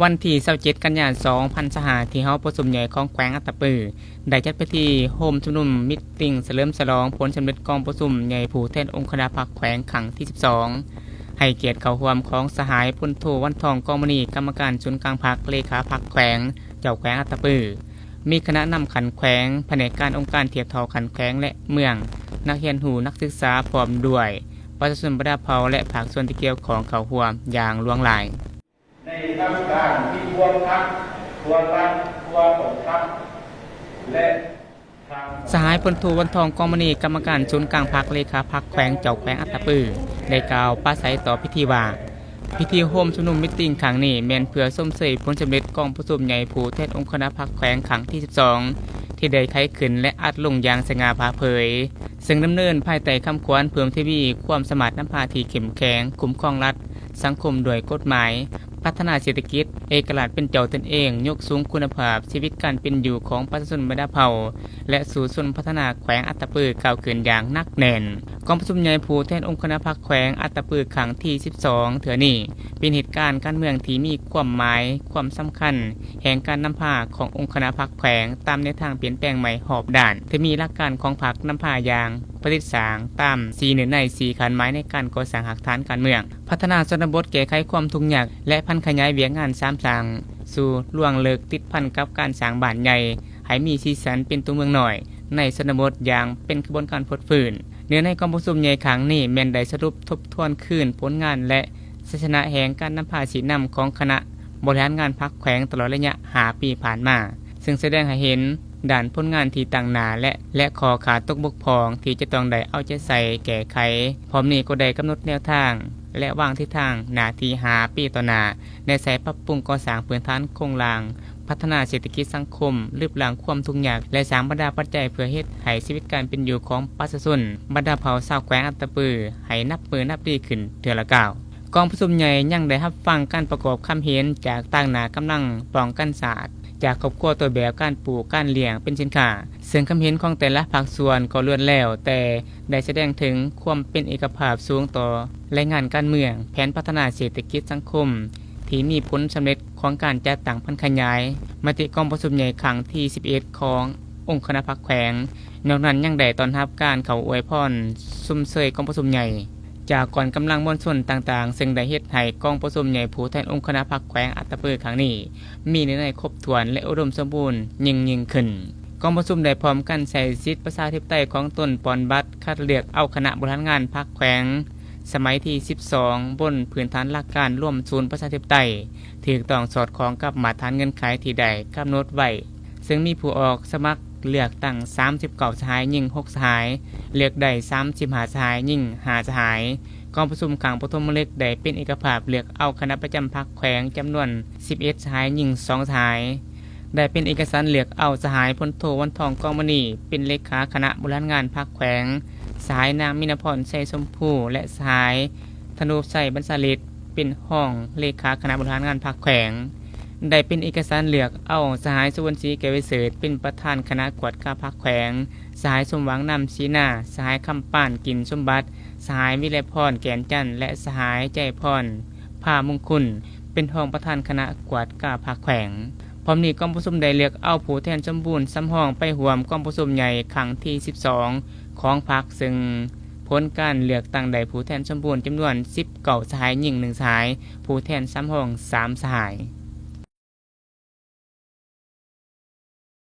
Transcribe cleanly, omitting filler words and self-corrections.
วันที่27กันยายน2025ที่เฮาประชุมใหญ่ของแขวงอัตตปือได้จัดพิธีโฮมชุมนุมมิตติ้งเฉลิมฉลองผลสำเร็จกองประชุมใหญ่ผู้แทนองค์คณะพรรคแขวงครั้งที่12ให้เกียรติเข้าร่วมของสหายพลโทวันทองกองมณีกรรมการศูนย์กลางพรรคเลขาพรรคแขวงเจ้าแขวงอัตตปือมีคณะนำขันแขวงแผนกการองค์การเทียบเท่าขันแขวงและเมืองนักเรียนหูนักศึกษาพร้อมด้วยประชาชนประดาเผาและภาคส่วนที่เกี่ยวของเข้าร่วมอย่างหลวงหลายในทางการที่ควรพักควรรักควรสมพักและสหายพลโทวันทองกองมณีกรรมการศูนย์กลางพรรคเลขาพรรคแขวงเจ้าแขวงอัตตปือได้กล่าวปราศัยต่อพิธีว่าพิธีโฮมชุมนุมมิตติ้งครั้งนี้แม่นเพื่อส้มเสยผลสำเร็จกองประชุมใหญ่ผู้แทนองค์คณะพรรคแขวงครั้งที่12ที่ได้ไขขึ้นและอัดลงอย่างสง่าผ่าเผยซึ่งดำเนินภายใต้คำขวัญเพิ่มทวีความสมรรถน้ำพาที่เข้มแข็งคุ้มครองรัฐสังคมโดยกฎหมายพัฒนาเศรษฐกิจเอกราชเป็นเจ้าตนเองยกสูงคุณภาพชีวิตการเป็นอยู่ของประชาชนบรรดาเผ่าและสู่ชนพัฒนาแขวงอัตตปือก้าวขึ้นอย่างนักแน่นกองประชุมใหญ่ผู้แทนองค์คณะพรรคแขวงอัตตปือครั้งที่12เถื่อนี้เป็นเหตุการณ์การเมืองที่มีความหมายความสำคัญแห่งการนำพาขององค์คณะพรรคแขวงตามแนวทางเปลี่ยนแปลงใหม่หอบด่านที่มีหลักการของพรรคนำพาอย่างปฏิสางตาม4ใน4ขันไม้ในการก่อสร้างหลักฐานการเมืองพัฒนาชนบทแก้ไขความทุกข์ยากและพันขยายเวียงงาน3สร้างสู่ล่วงเลิกติดพันกับการสร้างบ้านใหญ่ให้มีสีสันเป็นตัวเมืองหน่อยในชนบทอย่างเป็นกระบวนการพดฝืนเนื้อในกองประชุมใหญ่ครั้งนี้แม่นได้สรุปทบทวนคืนผลงานและชัยชนะแห่งการนำพาสีนำของคณะบริหารงานพรรคแขวงตลอดระยะ5 ปีผ่านมาซึ่งแสดงให้เห็นด่านผลงานที่ต่างหน้าและขอขาดตกบกพร่องที่จะต้องได้เอาใจใส่แก้ไขพร้อมนี้ก็ได้กำหนดแนวทางและวางทิศทางหน้าที่5 ปีต่อหน้าในสายปรับปรุงก่อสร้างพื้นฐานโครงสร้างพัฒนาเศรษฐกิจสังคมรืบล้างความทุกข์ยากและสร้างบรรดาปัจจัยเพื่อเฮ็ดให้ชีวิตการเป็นอยู่ของประชาชนบรรดาเผ่าชาวแขวงอัตตปือให้นับมือนับดีขึ้นเทื่อละก้าวกองประชุมใหญ่ยังได้รับฟังการประกอบคำเห็นจากต่างหน้ากำลังป้องกันศาสตร์จากครอบครัวตัวแบบการปลูกการเลี้ยงเป็นสินค้าซึ่งคำเห็นของแต่ละภาคส่วนก็ล้วนแล้วแต่ได้แสดงถึงความเป็นเอกภาพสูงต่อรายงานการเมืองแผนพัฒนาเศรษฐกิจสังคมที่มีผลสำเร็จของการจัดตั้งพันขยายมติกองประชุมใหญ่ครั้งที่11ขององค์คณะพรรคแขวงนอกนั้นยังได้ต้อนรับการเข้าอวยพรซุ่มเซยกองประชุมใหญ่จากก่อนกำลังมวลชนต่างๆซึ่งได้เฮ็ดให้กองประชุมใหญ่ผู้แทนองค์คณะพรรคแขวงอัตตปือครั้งนี้มีในครบถ้วนและอุดมสมบูรณ์ยิ่งขึ้นกองประชุมได้พร้อมกันใช้สิทธิประชาธิปไตยของตนปอนบัตรคัดเลือกเอาคณะบริหารงานพรรคแขวงสมัยที่12บนพื้นฐานหลักการร่วมศูนย์ประชาธิปไตยถูกต้องสอดคล้องกับมาตรฐานเงื่อนไขที่ได้กำหนดไว้ซึ่งมีผู้ออกสมัครเลือกตั้ง39สหายยิ่ง6สหายเลือกได้35สหายยิ่ง5สหายกองประชุมครั้งปฐมฤกษ์ได้เป็นเอกภาพเลือกเอาคณะประจำพรรคแขวงจำนวน11สหายยิ่ง2สหายได้เป็นเอกสารเลือกเอาสหายพลโทวันทองกองมณีเป็นเลขาคณะบริหารงานพรรคแขวงสหายนางมินพรชัยชมพูและสหายธนูชัยบรรษฤทธิ์เป็นห้องเลขาคณะบริหารงานพรรคแขวงได้เป็นเอกสารเลือกเอาสหายสุวรรณศรีแก้ววิเศษเป็นประธานคณะกวดการพรรคแขวงสหายสมหวังนำศรีนาสหายคำป่านกินสมบัติสหายวิไลพรแก่นจันทร์และสหายใจพรพามงคลเป็นห้องประธานคณะกวดการพรรคแขวงพร้อมนี้กองประชุมได้เลือกเอาผู้แทนสมบูรณ์สำห้องไปร่วมกองประชุมใหญ่ครั้งที่12ของพรรคซึ่งผลการเลือกตั้งได้ผู้แทนสมบูรณ์จำนวน19สหายยิ่ง1สหายผู้แทนสำห้อง3สหาย